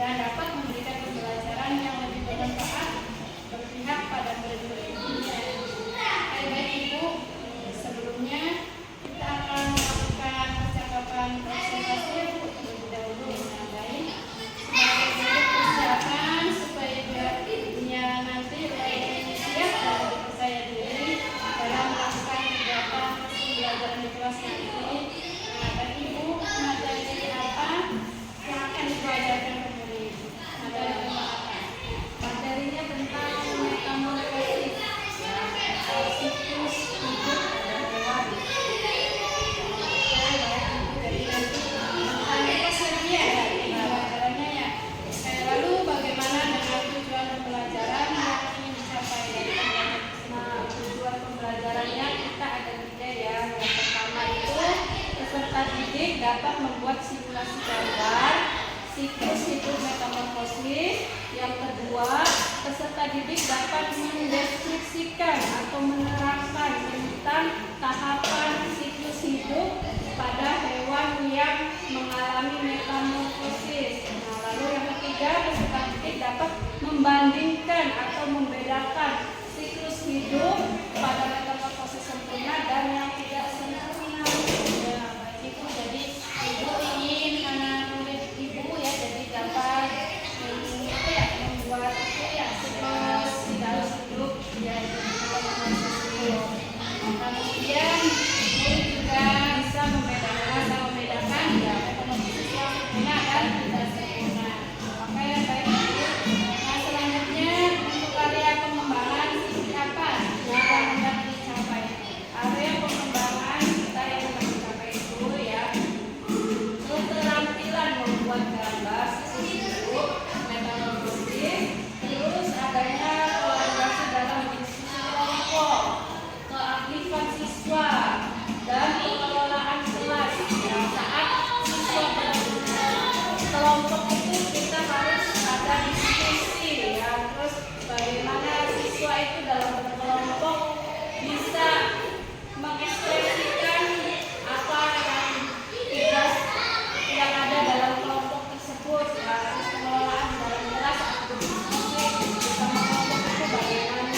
dan dapat memberikan pembelajaran yang lebih bermanfaat berpihak pada murid-muridnya. Baik Ibu, sebelumnya kita akan melakukan percakapan presentasi terlebih dahulu. Nah, baik, sebagai bentuk persiapan supaya ibunya nanti lebih siap dan lebih percaya diri dalam melakukan kegiatan pembelajaran di kelas ini. Nah, bagi Ibu, materi apa yang akan dipelajari murid? Materi apa? Materinya tentang metamorfosis, siklus hidup dan hewan. Lalu bagaimana dengan tujuan pembelajaran yang ingin dicapai dari pembelajaran? Nah, tujuan pembelajarannya kita ada 3 ya. Yang pertama itu peserta didik dapat membuat simulasi gambar siklus hidup metamorfosis. Yang kedua, peserta didik dapat mendeskripsikan atau menerangkan tentang tahapan siklus hidup pada hewan yang mengalami metamorfosis. Nah, lalu yang ketiga, peserta didik dapat membandingkan atau membedakan siklus hidup pada metamorfosis sempurna dan yang tidak sempurna. Ya, baik Ibu, jadi Ibu ingin anak murid Ibu ya jadi dapat membuat siklus hidup ya kemudian murid juga bisa membedakan ya metamorfosis yang sempurna dan tidak sempurna. Oke, baik Ibu. Nah, selanjutnya untuk area pengembangan seperti apa yang hendak dicapai? Area pengembangan kita yang hendak dicapai itu ya keterampilan membuat gambar siklus hidup metamorfosis, terus adanya kolaborasi dalam diskusi kelompok, keaktifan siswa, dan pengelolaan kelas. Ya, saat siswa berkelompok itu kita harus ada diskusi ya, terus bagaimana siswa itu dalam berkelompok bisa mengekspresikan apa yang tugas yang ada dalam kelompok tersebut ya, terus pengelolaan dalam kelas atau diskusi bersama kelompok itu bagaimana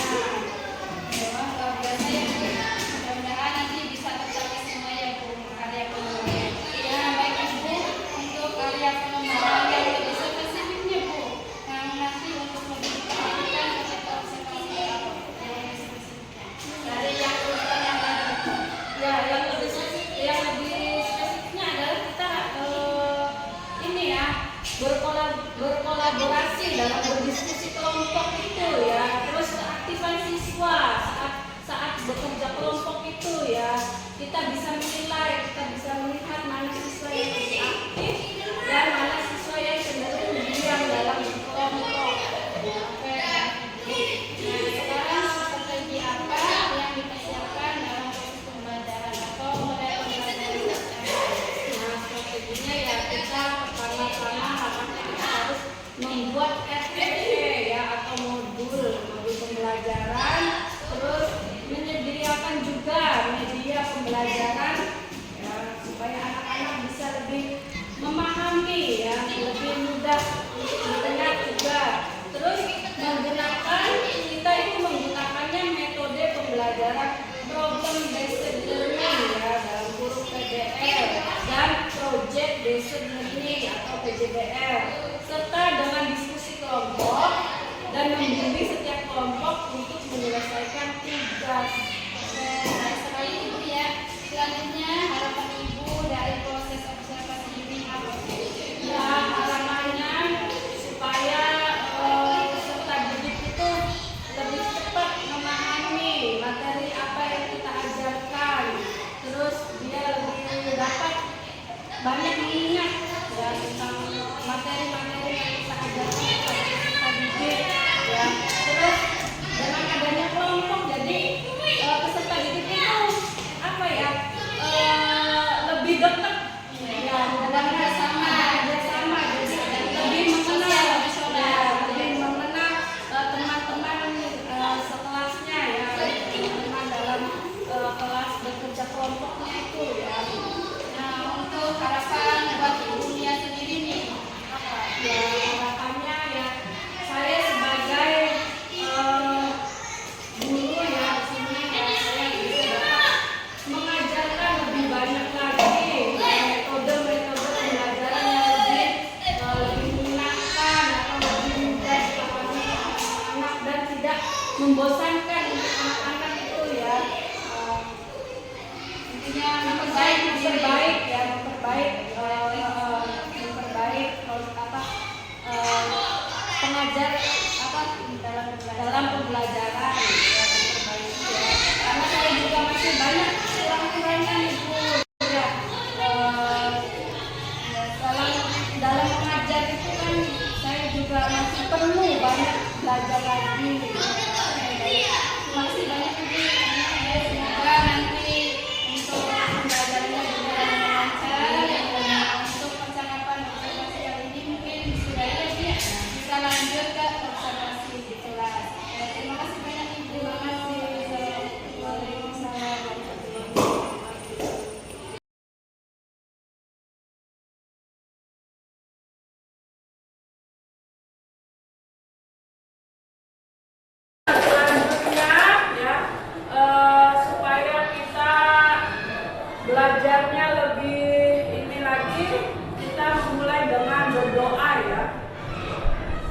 ya, berarti mudah-mudahan nanti bisa tercapai semua ya Bu karya pengembangan ya. Baik Ibu, untuk karya pengembangan yang lebih spesifiknya Bu yang nanti untuk lebih diperhatikan ketika observasi yang lebih spesifiknya dari yang urutan yang tadi Ya, yang lebih spesifiknya adalah kita ini ya berkolaborasi dalam berdiskusi kelompok itu ya. Terus keaktifan siswa saat bekerja kelompok itu ya. Kita bisa menilai, kita bisa melihat mana siswa yang lebih aktif dan mana siswa yang cenderung diam dalam kelompok. Oke. Nah, sekarang strategi apa yang dipersiapkan dalam proses pembelajaran atau model pembelajaran? Nah, strateginya ya kita pertama-tama kita harus membuat RPP ya atau modul pembelajaran, terus menyediakan juga media pembelajaran ya, supaya anak-anak bisa lebih memahami ya, lebih mudah untuk diingat juga. Terus kita itu menggunakannya metode pembelajaran problem based learning ya dalam kurung PBL dan project based learning atau PJBL, serta dengan diskusi kelompok membosankan untuk anak-anak itu ya. Intinya memperbaik ya, memperbaik pengajar dalam pembelajaran ya, memperbaiki ya. Karena saya juga masih banyak kurang-kurangnya ibu ya. Dalam mengajar itu kan saya juga masih perlu banyak belajar lagi. Masih banyak ibu. Semoga nanti untuk pembelajarannya berjalan lancar. Untuk percakapan observasi kali ini mungkin sudah bisa lanjut ke observasi di kelas. Terima kasih banyak ibu. Terima kasih. Waalaikumsalam warahmatullahi wabarakatuh. Selanjutnya ya, supaya kita belajarnya lebih ini lagi, kita mulai dengan berdoa ya.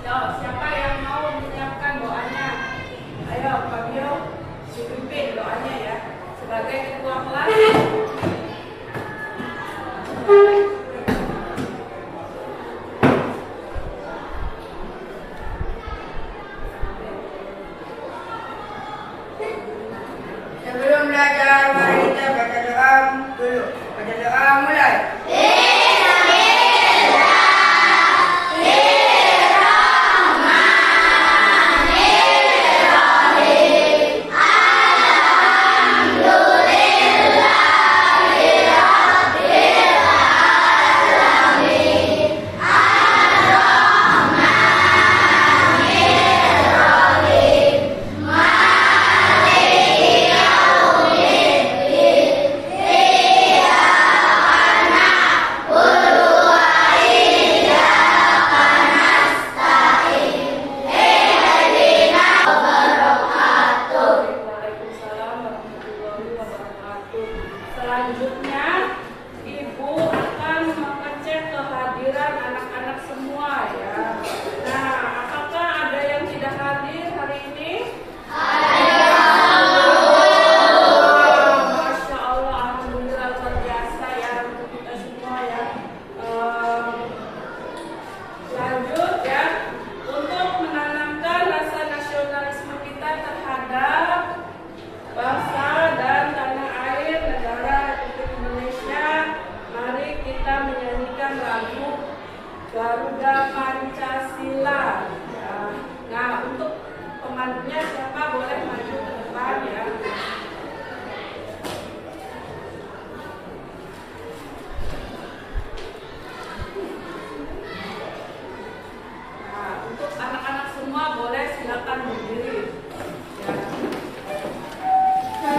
Siapa yang mau menyiapkan doanya? Ayo Pak Bio, dipimpin doanya ya sebagai ketua kelas. Sebelum belajar, mari kita baca doa dulu. Baca doa mulai. Waalaikumsalam warahmatullahi wabarakatuh. Selanjutnya, Ibu akan mengecek kehadiran anak-anak semua ya. Nah, apakah ada yang tidak hadir hari ini? Masya Allah, alhamdulillah luar biasa ya untuk kita semua ya. Lanjut ya, untuk menanamkan rasa nasionalisme kita terhadap bangsa dan tanah air negara Republik Indonesia, mari kita menyanyikan lagu Garuda Pancasila. Ya. Nah, untuk pemandunya siapa boleh maju ke depan ya. Nah, untuk anak-anak semua boleh silakan berdiri. Ya.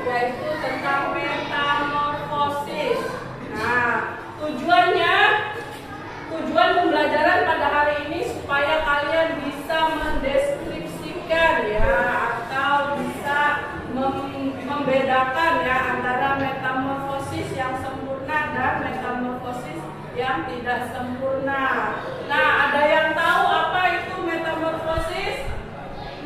Yaitu tentang metamorfosis. Nah, tujuan pembelajaran pada hari ini supaya kalian bisa mendeskripsikan ya, atau bisa membedakan ya antara metamorfosis yang sempurna dan metamorfosis yang tidak sempurna. Nah, ada yang tahu apa itu metamorfosis?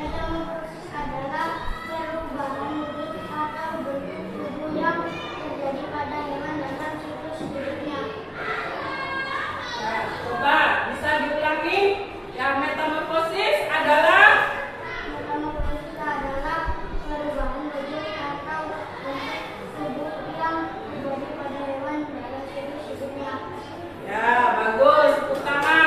Metamorfosis adalah perubahan wujud atau bentuk tubuh yang terjadi pada hewan dalam siklus hidupnya. Nah, coba bisa diulangi. Yang metamorfosis adalah Metamorfosis adalah perubahan wujud atau bentuk tubuh yang terjadi pada hewan dalam siklus hidupnya. ya bagus, utama.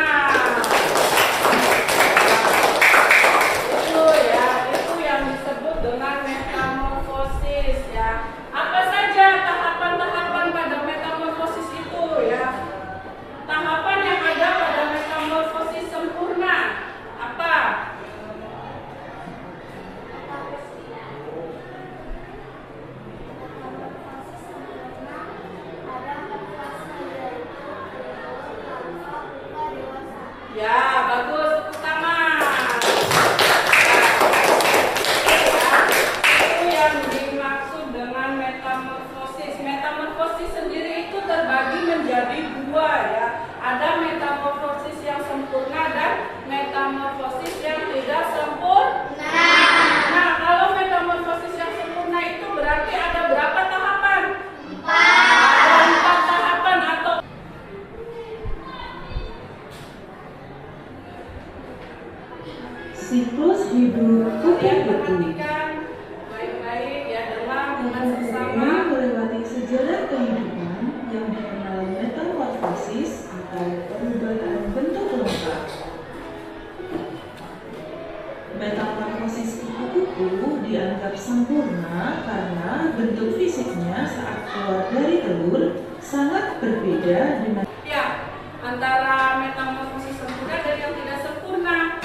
bentuk fisiknya saat keluar dari telur sangat berbeda dengan Ya, antara metamorfosis sempurna dan yang tidak sempurna.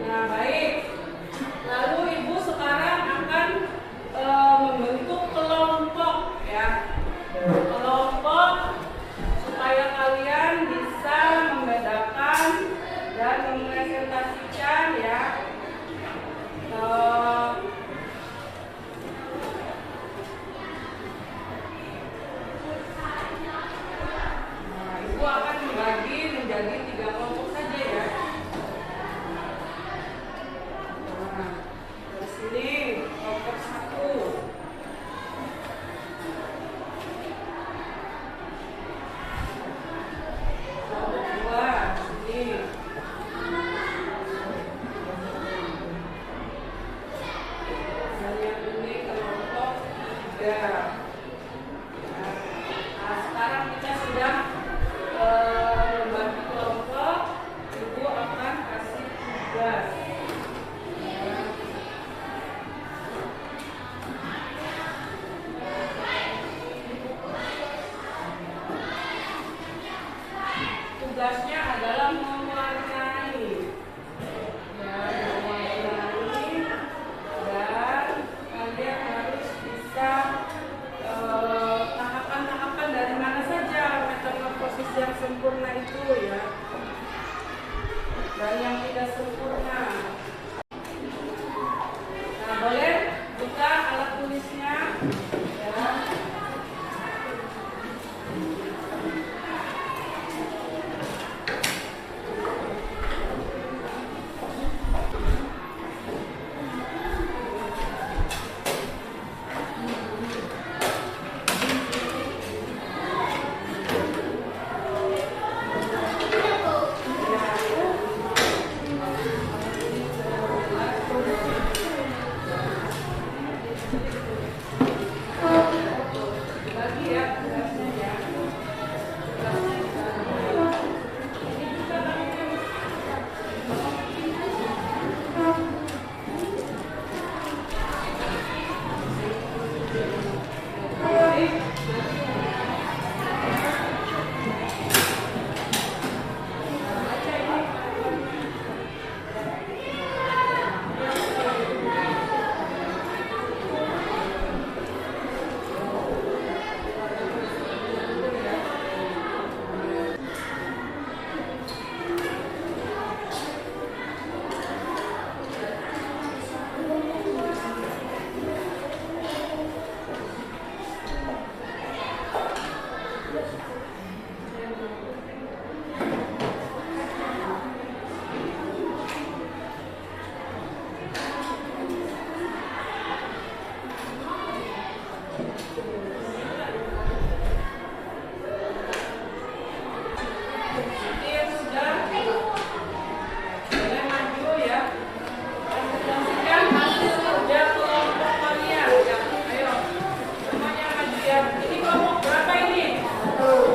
Nah, baik. Lalu Ibu sekarang akan membentuk kelompok ya. Kelompok supaya kalian bisa membedakan dan mempresentasikan ya. Ibu akan membagi menjadi 3 kelompok saja ya. Nah, dari sini kelompok 1. Kelompok 2 sini. Dan yang ini kelompok 3. Nah, sekarang kita sudah membagi kelompok. Ibu akan kasih tugas. Tugasnya adalah mewarnai. Ya, mewarnai dan kalian harus bisa tahapan-tahapan dari mana saja metamorfosis yang sempurna itu ya, dan yang tidak sempurna. Nah, boleh buka alat tulisnya ya. Bagi ya tugasnya ya. Ini yang sudah boleh maju ya. Presentasikan hasil kerja kelompok kalian ya. Ayo semuanya maju ya. Ini kelompok berapa ini? 1.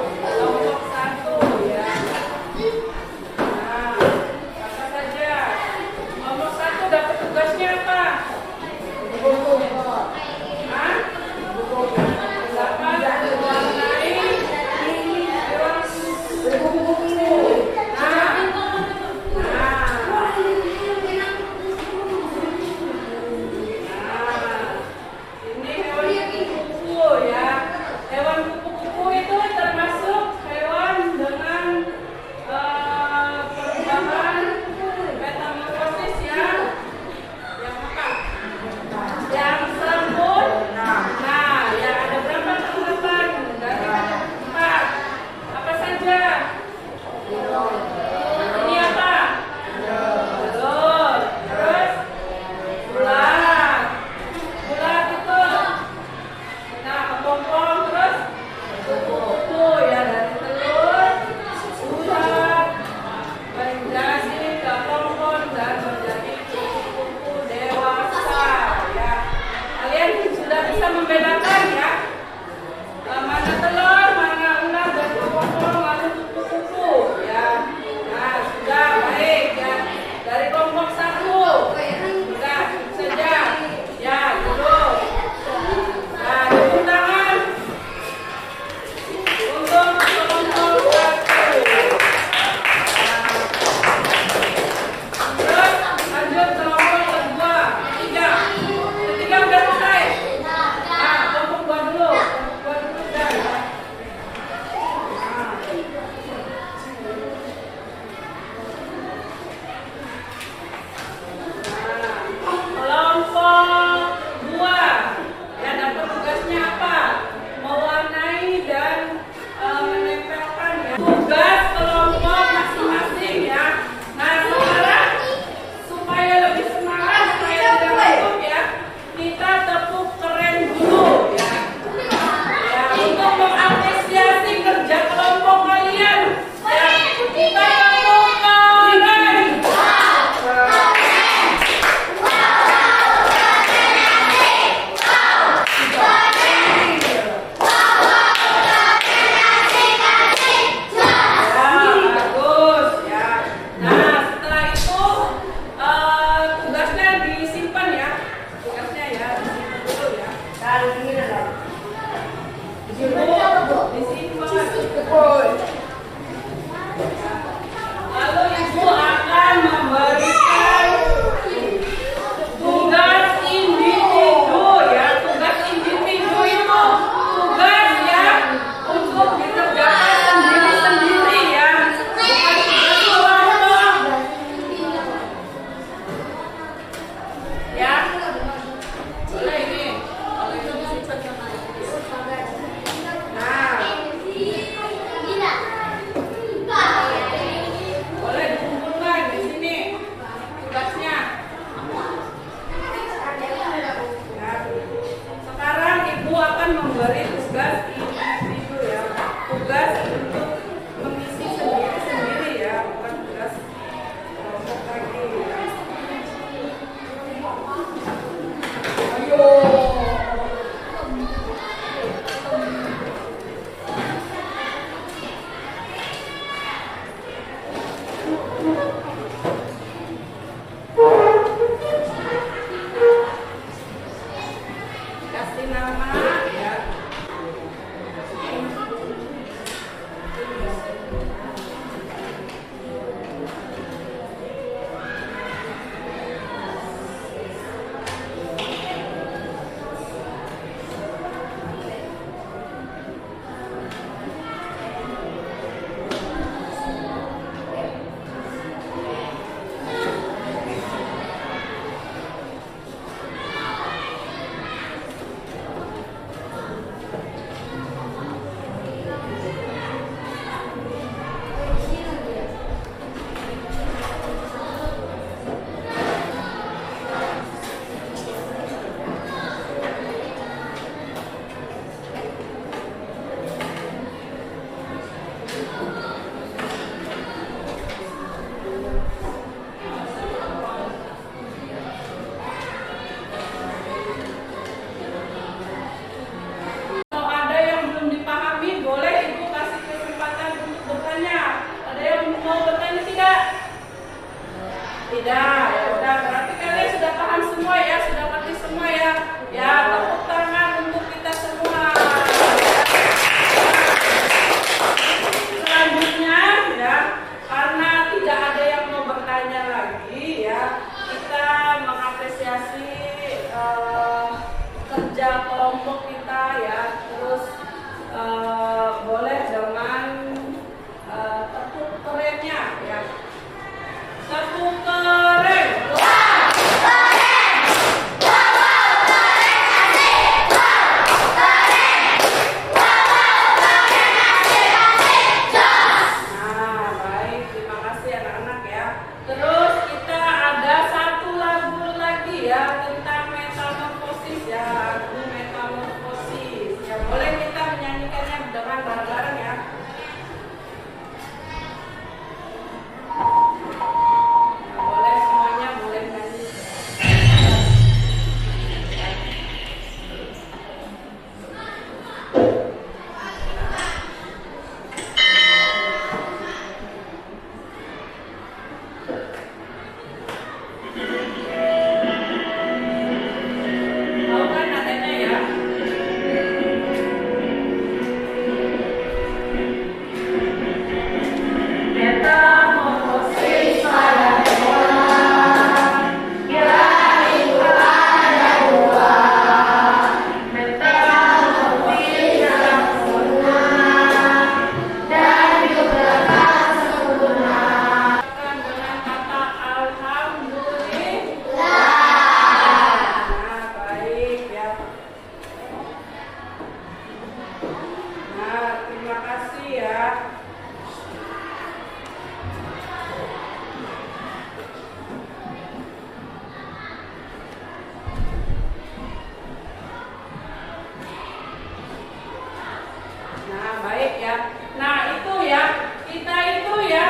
ya. Nah itu ya, kita itu ya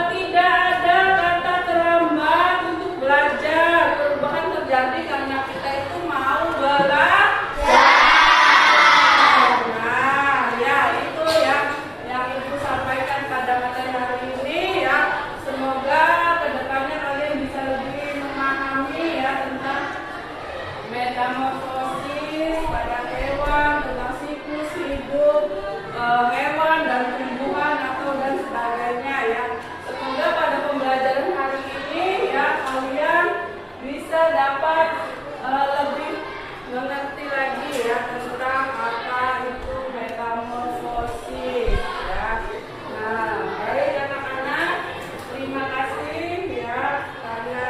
tidak ada kata terlambat untuk belajar. Perubahan terjadi karena kita itu mau belajar. Nah ya itu ya yang Ibu sampaikan pada materi hari ini ya. Semoga kedepannya kalian bisa lebih memahami ya tentang metamorfosis pada hewan, tentang siklus hidup hewan dan tumbuhan atau dan sebagainya ya. Semoga pada pembelajaran hari ini ya kalian bisa dapat lebih mengerti lagi ya tentang apa itu metamorfosis ya. Nah, baik anak-anak, terima kasih ya karena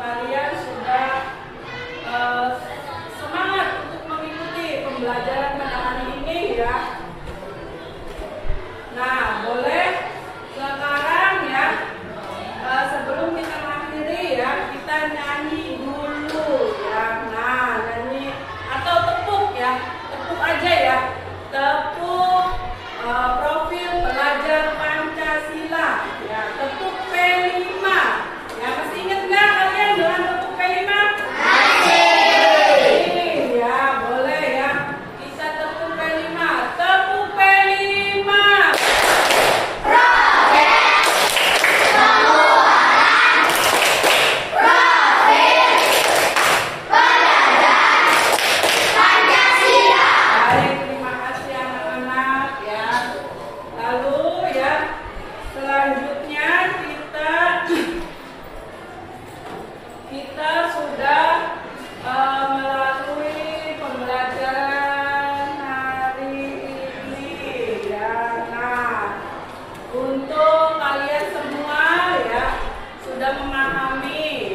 kalian sudah semangat untuk mengikuti pembelajaran pada hari ini ya. Nah, boleh sekarang ya sebelum kita mengakhiri ya kita nyanyi dulu ya. Nah, nyanyi atau tepuk ya, tepuk aja ya, tepuk profil pelajar Pancasila ya, tepuk P5 ya. Masih ingat nggak kalian dengan tepuk P5? Ya, boleh ya. Kita tepuk P5. Tepuk P5. Baik, terima kasih anak-anak ya. Lalu ya, selanjutnya kita sudah melalui pembelajaran hari ini ya. Nah, untuk kalian semua ya sudah memahami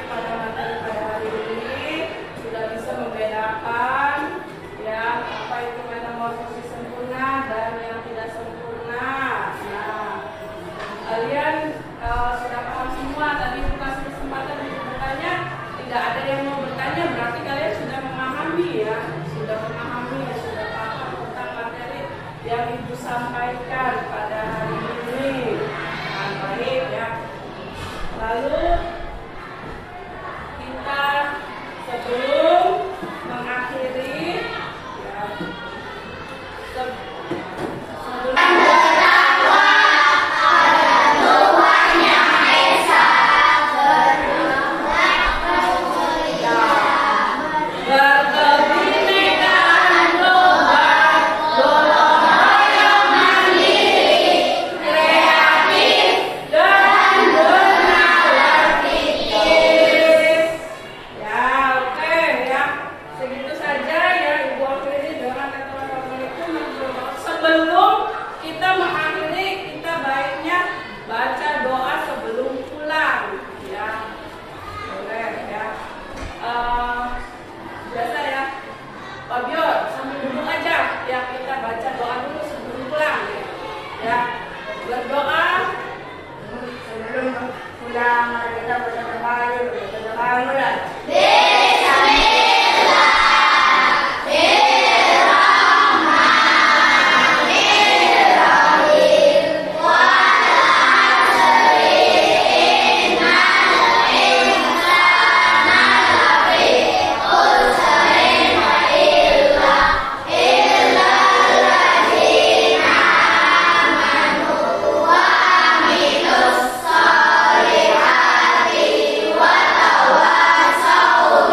pada materi pada hari ini, sudah bisa membedakan ya apa itu metamorfosis sempurna dan yang tidak sempurna. Nah, kalian sudah paham semua. Tadi Ibu kasih kesempatan untuk bertanya, tidak ada yang mau bertanya, berarti kalian sudah memahami ya, sudah paham tentang materi yang Ibu sampaikan pada hari ini. Nah, baik ya. Lalu kita sebelum mengakhiri ya, berkebinekaan global, gotong royong mandiri, kreatif dan bernalar kritis. Ya, oke ya. Segitu saja ya Ibu akhiri dengan kata-kata itu. Sebelum kita mengakhiri, kita baiknya baca doa sebelum pulang ya. Boleh ya. Biasa ya, Pak Bio sambil duduk aja ya, kita baca doa dulu sebelum pulang ya. Berdoa Sebelum pulang kita berdoa dulu. Wa tawassaw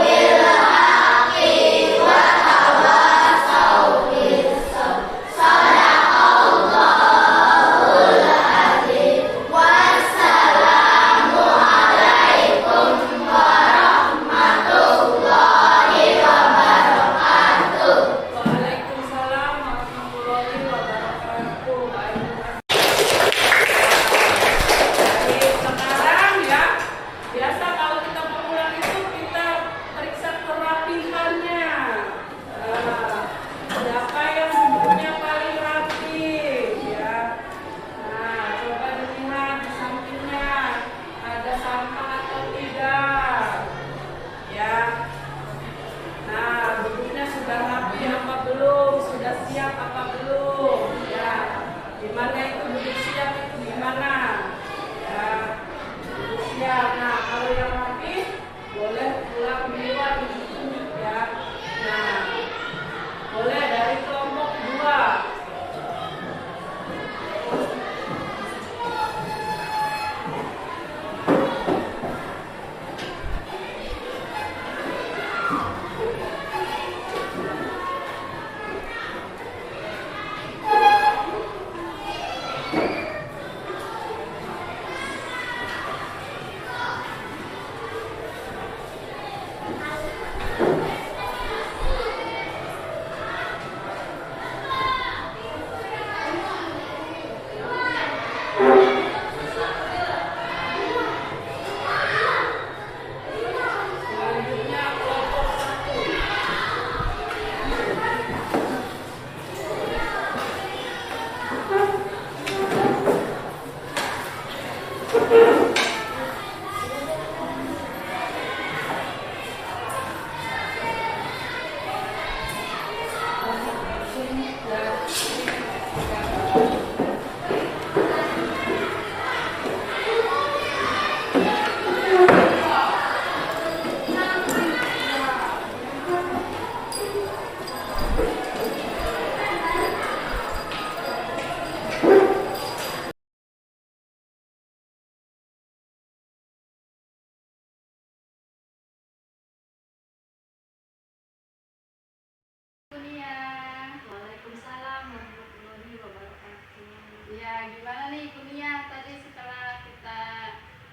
Waalaikumsalam warahmatullahi wabarakatuh. Ya, gimana nih Ibu Nia tadi setelah kita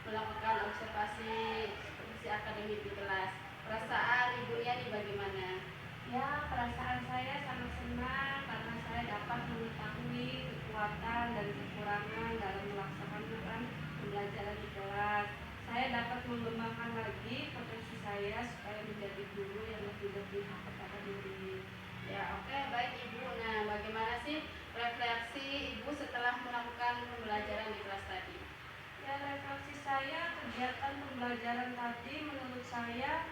melakukan observasi supervisi akademik di kelas? Perasaan Ibu Nia nih bagaimana? Ya, perasaan saya sangat senang karena saya dapat mengetahui kekuatan dan kekurangan dalam melaksanakan pembelajaran di kelas. Saya dapat mengembangkan lagi potensi saya supaya menjadi guru yang lebih berpihak kepada murid. Ya, oke, baik Ibu. Nah, bagaimana sih refleksi Ibu setelah melakukan pembelajaran di kelas tadi? Ya, refleksi saya kegiatan pembelajaran tadi menurut saya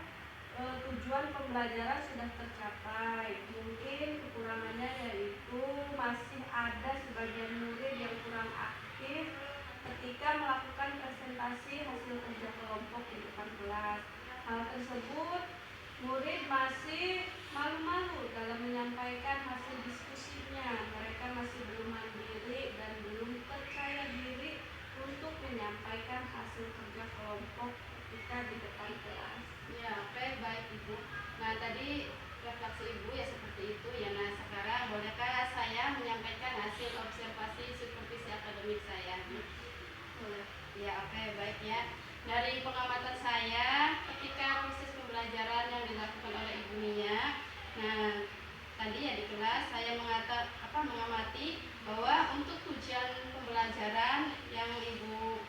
tujuan pembelajaran sudah tercapai. Mungkin kekurangannya yaitu masih ada sebagian murid yang kurang aktif ketika melakukan presentasi hasil kerja kelompok di depan kelas. Hal tersebut murid masih malu-malu dalam menyampaikan hasil diskusinya. Mereka masih belum mandiri dan belum percaya diri untuk menyampaikan hasil kerja kelompok ketika di depan kelas. Ya, oke, baik Ibu. Nah, tadi refleksi Ibu ya seperti itu ya. Nah, sekarang bolehkah saya menyampaikan hasil observasi supervisi akademik saya? Boleh. Ya, oke, baik ya. Dari pengamatan saya ketika proses pembelajaran yang dilakukan oleh Ibu Nia, nah tadi ya di kelas saya mengamati bahwa untuk tujuan pembelajaran yang Ibu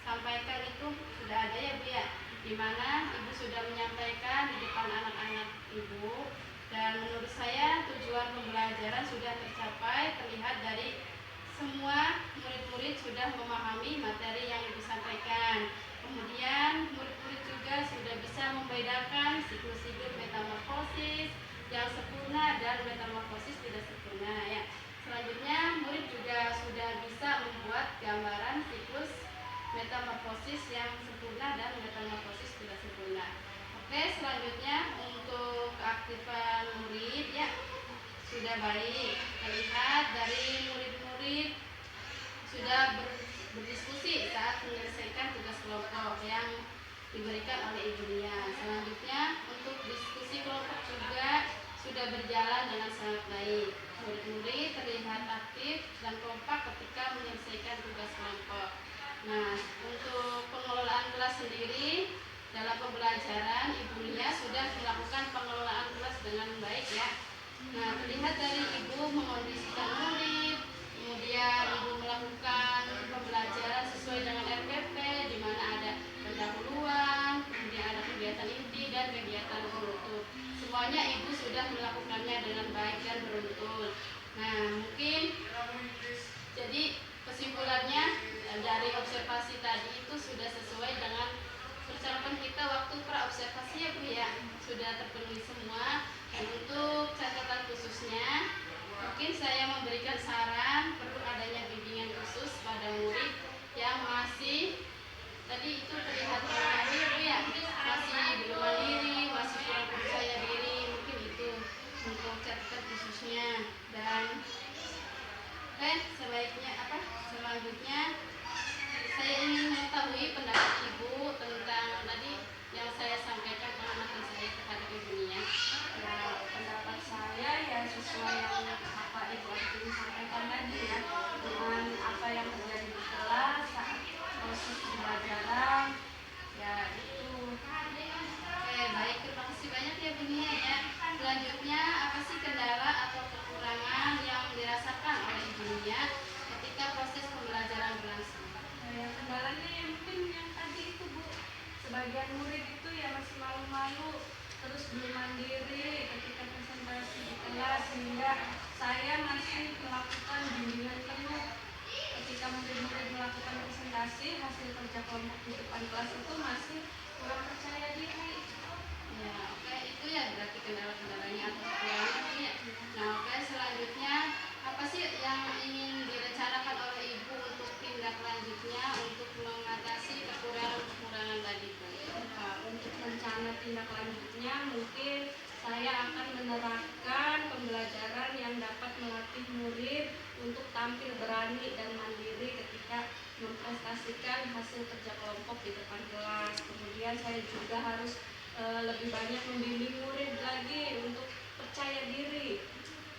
sampaikan itu sudah ada ya Bu ya, di mana Ibu sudah menyampaikan di depan anak-anak Ibu, dan menurut saya tujuan pembelajaran sudah tercapai terlihat dari semua murid-murid sudah memahami materi yang Ibu sampaikan. Kemudian murid-murid juga sudah bisa membedakan siklus hidup metamorfosis yang sempurna dan metamorfosis tidak sempurna ya. Selanjutnya murid juga sudah bisa membuat gambaran siklus metamorfosis yang sempurna dan metamorfosis tidak sempurna. Oke, selanjutnya untuk keaktifan murid ya sudah baik. Terlihat dari murid-murid sudah berdiskusi saat menyelesaikan tugas kelompok yang diberikan oleh Ibu Nia. Selanjutnya untuk diskusi kelompok juga sudah berjalan dengan sangat baik. Murid-murid terlihat aktif dan kompak ketika menyelesaikan tugas kelompok. Nah, untuk pengelolaan kelas sendiri dalam pembelajaran Ibu Nia sudah melakukan pengelolaan kelas dengan baik ya. Nah, terlihat dari Ibu mengondisikan murid, kemudian Ibu melakukan pembelajaran sesuai dengan RPP, di mana ada pendahuluan, kemudian ada kegiatan inti dan kegiatan penutup. Semuanya Ibu sudah melakukannya dengan baik dan beruntun. Nah, mungkin jadi kesimpulannya dari observasi tadi itu sudah sesuai dengan percakapan kita waktu praobservasi ya Bu ya, sudah terpenuhi semua. Dan untuk catatan khususnya, mungkin saya memberikan saran perlu adanya bimbingan khusus pada murid yang masih tadi itu terlihat malu ya, masih belum mandiri, masih kurang percaya diri, mungkin itu untuk catatan khususnya. Dan selanjutnya saya ingin mengetahui pendapat Ibu tentang tadi yang saya sampaikan pengamatan saya kepada Ibu Nia. Ya, pendapat saya ya sesuai yang apa Ibu Artini sampaikan tadi ya, dengan apa yang terjadi di kelas saat proses pembelajaran ya itu. Oke, baik, terima kasih banyak ya Bu Nia ya. Selanjutnya apa sih kendala atau kekurangan yang dirasakan oleh Ibu Nia ketika proses pembelajaran berlangsung? Ya, kendalanya ya mungkin yang tadi itu Bu, sebagian murid itu ya masih malu-malu, terus belum mandiri ketika presentasi di kelas, sehingga saya masih melakukan bimbingan penuh ketika murid-murid melakukan presentasi hasil kerja kelompok di depan kelas itu masih kurang percaya diri. Ya, oke, itu ya berarti kendala-kendalanya atau kekurangannya Bu ya. Nah, oke, selanjutnya apa sih yang ingin dapat melatih murid untuk tampil berani dan mandiri ketika mempresentasikan hasil kerja kelompok di depan kelas. Kemudian saya juga harus lebih banyak membimbing murid lagi untuk percaya diri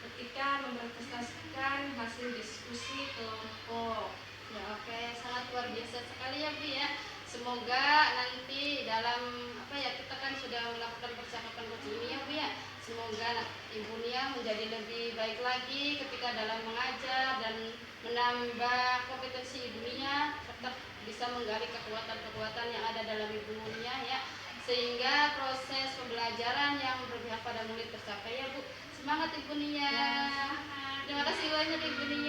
ketika mempresentasikan hasil diskusi kelompok. Ya, oke, sangat luar biasa sekali ya Bu ya. Semoga nanti dalam kita kan sudah melakukan percakapan coaching ini ya Bu ya. Semoga Ibu Nia menjadi lebih baik lagi ketika dalam mengajar dan menambah kompetensi Ibu Nia serta bisa menggali kekuatan-kekuatan yang ada dalam Ibu Nia ya, sehingga proses pembelajaran yang berpihak pada murid tercapai ya Bu. Semangat Ibu Nia. Terima kasih banyak Ibu Nia.